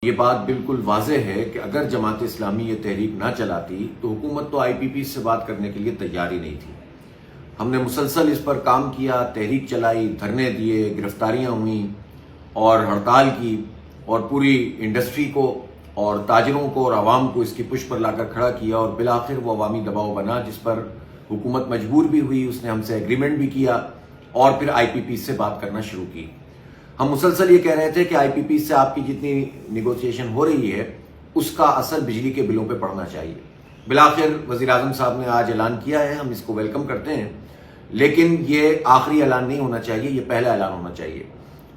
یہ بات بالکل واضح ہے کہ اگر جماعت اسلامی یہ تحریک نہ چلاتی تو حکومت تو آئی پی پی سے بات کرنے کے لیے تیار ہی نہیں تھی۔ ہم نے مسلسل اس پر کام کیا، تحریک چلائی، دھرنے دیے، گرفتاریاں ہوئیں اور ہڑتال کی، اور پوری انڈسٹری کو اور تاجروں کو اور عوام کو اس کی پشت پر لا کر کھڑا کیا، اور بالآخر وہ عوامی دباؤ بنا جس پر حکومت مجبور بھی ہوئی، اس نے ہم سے ایگریمنٹ بھی کیا اور پھر آئی پی پی سے بات کرنا شروع کی۔ ہم مسلسل یہ کہہ رہے تھے کہ آئی پی پی سے آپ کی جتنی نیگوسیشن ہو رہی ہے اس کا اثر بجلی کے بلوں پہ پڑنا چاہیے۔ بالآخر وزیر اعظم صاحب نے آج اعلان کیا ہے، ہم اس کو ویلکم کرتے ہیں، لیکن یہ آخری اعلان نہیں ہونا چاہیے، یہ پہلا اعلان ہونا چاہیے۔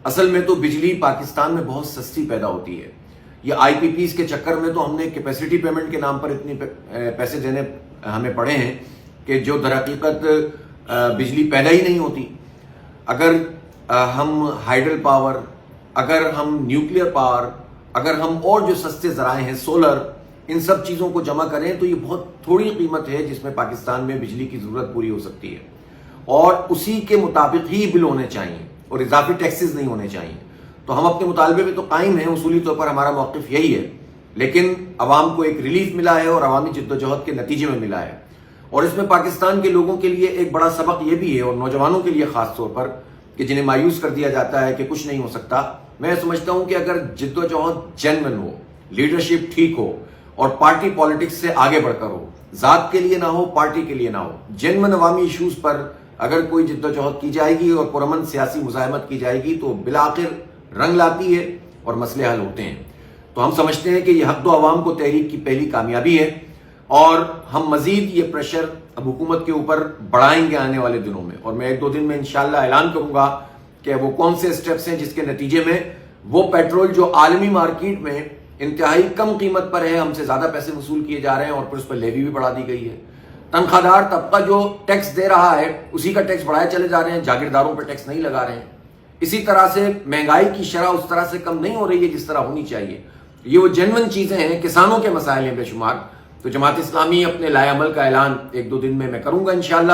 اصل میں تو بجلی پاکستان میں بہت سستی پیدا ہوتی ہے۔ یہ آئی پی پیز کے چکر میں تو ہم نے کیپیسٹی پیمنٹ کے نام پر اتنے پیسے دینے ہمیں پڑے ہیں کہ جو در حقیقت بجلی پیدا ہی نہیں ہوتی۔ اگر ہم ہائیڈل پاور، اگر ہم نیوکلیر پاور، اگر ہم اور جو سستے ذرائع ہیں سولر، ان سب چیزوں کو جمع کریں تو یہ بہت تھوڑی قیمت ہے جس میں پاکستان میں بجلی کی ضرورت پوری ہو سکتی ہے، اور اسی کے مطابق ہی بل ہونے چاہیے اور اضافی ٹیکسز نہیں ہونے چاہیے۔ تو ہم اپنے مطالبے میں تو قائم ہیں، اصولی طور پر ہمارا موقف یہی ہے، لیکن عوام کو ایک ریلیف ملا ہے اور عوامی جدوجہد کے نتیجے میں ملا ہے، اور اس میں پاکستان کے لوگوں کے لیے ایک بڑا سبق یہ بھی ہے، اور نوجوانوں کے لیے خاص طور پر، کہ جنہیں مایوس کر دیا جاتا ہے کہ کچھ نہیں ہو سکتا۔ میں سمجھتا ہوں کہ اگر جدوجہد جینوئن ہو، لیڈرشپ ٹھیک ہو، اور پارٹی پالیٹکس سے آگے بڑھ کر ہو، ذات کے لیے نہ ہو، پارٹی کے لیے نہ ہو، جینوئن عوامی ایشوز پر اگر کوئی جدوجہد کی جائے گی اور پرامن سیاسی مزاحمت کی جائے گی تو بالآخر رنگ لاتی ہے اور مسئلے حل ہوتے ہیں۔ تو ہم سمجھتے ہیں کہ یہ حق دو عوام کو تحریک کی پہلی کامیابی ہے، اور ہم مزید یہ پریشر اب حکومت کے اوپر بڑھائیں گے آنے والے دنوں میں، اور میں ایک دو دن میں انشاءاللہ اعلان کروں گا کہ وہ کون سے سٹیپس ہیں جس کے نتیجے میں وہ پیٹرول جو عالمی مارکیٹ میں انتہائی کم قیمت پر ہے، ہم سے زیادہ پیسے وصول کیے جا رہے ہیں، اور پھر اس پر لیوی بھی بڑھا دی گئی ہے۔ تنخواہ دار طبقہ جو ٹیکس دے رہا ہے اسی کا ٹیکس بڑھائے چلے جا رہے ہیں، جاگیرداروں پر ٹیکس نہیں لگا رہے ہیں۔ اسی طرح سے مہنگائی کی شرح اس طرح سے کم نہیں ہو رہی ہے جس طرح ہونی چاہیے۔ یہ وہ جینوئن چیزیں ہیں، کسانوں کے مسائل ہیں بے شمار۔ تو جماعت اسلامی اپنے لائے عمل کا اعلان ایک دو دن میں کروں گا انشاءاللہ،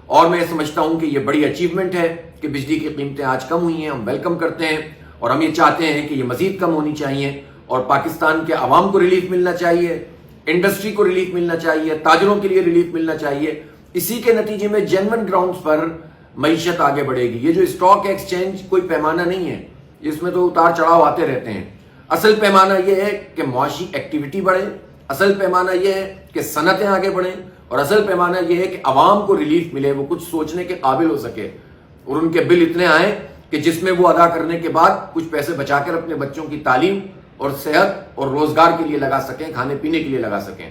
اور میں سمجھتا ہوں کہ یہ بڑی اچیومنٹ ہے کہ بجلی کی قیمتیں آج کم ہوئی ہیں، ہم ویلکم کرتے ہیں، اور ہم یہ چاہتے ہیں کہ یہ مزید کم ہونی چاہیے، اور پاکستان کے عوام کو ریلیف ملنا چاہیے، انڈسٹری کو ریلیف ملنا چاہیے، تاجروں کے لیے ریلیف ملنا چاہیے۔ اسی کے نتیجے میں جینوئن گراؤنڈز پر معیشت آگے بڑھے گی۔ یہ جو اسٹاک ایکسچینج کوئی پیمانہ نہیں ہے، اس میں تو اتار چڑھاؤ آتے رہتے ہیں۔ اصل پیمانہ یہ ہے کہ معاشی ایکٹیویٹی بڑھے، اصل پیمانہ یہ ہے کہ صنعتیں آگے بڑھیں، اور اصل پیمانہ یہ ہے کہ عوام کو ریلیف ملے، وہ کچھ سوچنے کے قابل ہو سکے، اور ان کے بل اتنے آئیں کہ جس میں وہ ادا کرنے کے بعد کچھ پیسے بچا کر اپنے بچوں کی تعلیم اور صحت اور روزگار کے لیے لگا سکیں، کھانے پینے کے لیے لگا سکیں۔